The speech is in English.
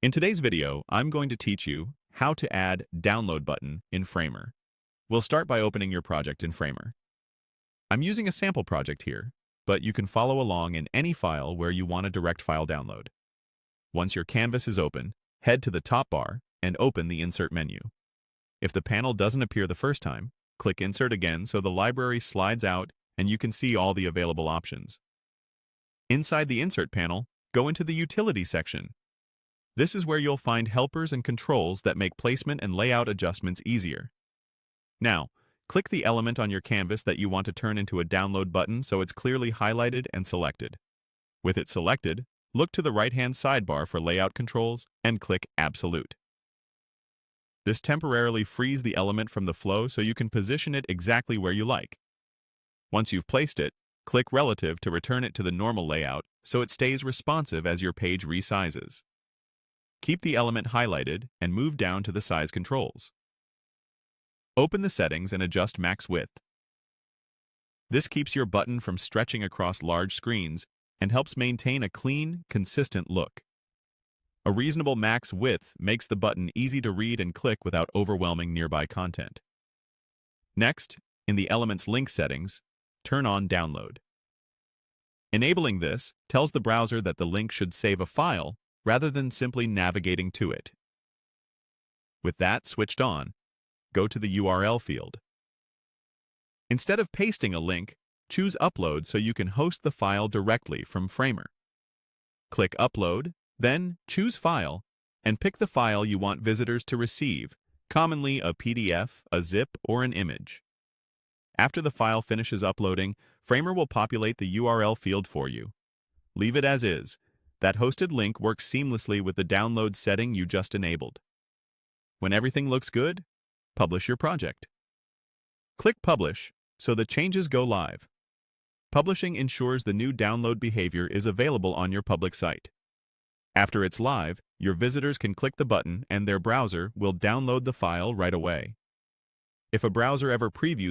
In today's video, I'm going to teach you how to add download button in Framer. We'll start by opening your project in Framer. I'm using a sample project here, but you can follow along in any file where you want a direct file download. Once your canvas is open, head to the top bar and open the Insert menu. If the panel doesn't appear the first time, click Insert again so the library slides out and you can see all the available options. Inside the Insert panel, go into the Utility section. This is where you'll find helpers and controls that make placement and layout adjustments easier. Now, click the element on your canvas that you want to turn into a download button so it's clearly highlighted and selected. With it selected, look to the right-hand sidebar for layout controls and click Absolute. This temporarily frees the element from the flow so you can position it exactly where you like. Once you've placed it, click Relative to return it to the normal layout so it stays responsive as your page resizes. Keep the element highlighted and move down to the size controls. Open the settings and adjust max width. This keeps your button from stretching across large screens and helps maintain a clean, consistent look. A reasonable max width makes the button easy to read and click without overwhelming nearby content. Next, in the Element's link settings, turn on Download. Enabling this tells the browser that the link should save a file rather than simply navigating to it. With that switched on, go to the URL field. Instead of pasting a link, choose Upload so you can host the file directly from Framer. Click Upload, then choose File, and pick the file you want visitors to receive, commonly a PDF, a zip, or an image. After the file finishes uploading, Framer will populate the URL field for you. Leave it as is. That hosted link works seamlessly with the download setting you just enabled. When everything looks good, publish your project. Click Publish so the changes go live. Publishing ensures the new download behavior is available on your public site. After it's live, your visitors can click the button and their browser will download the file right away. If a browser ever previews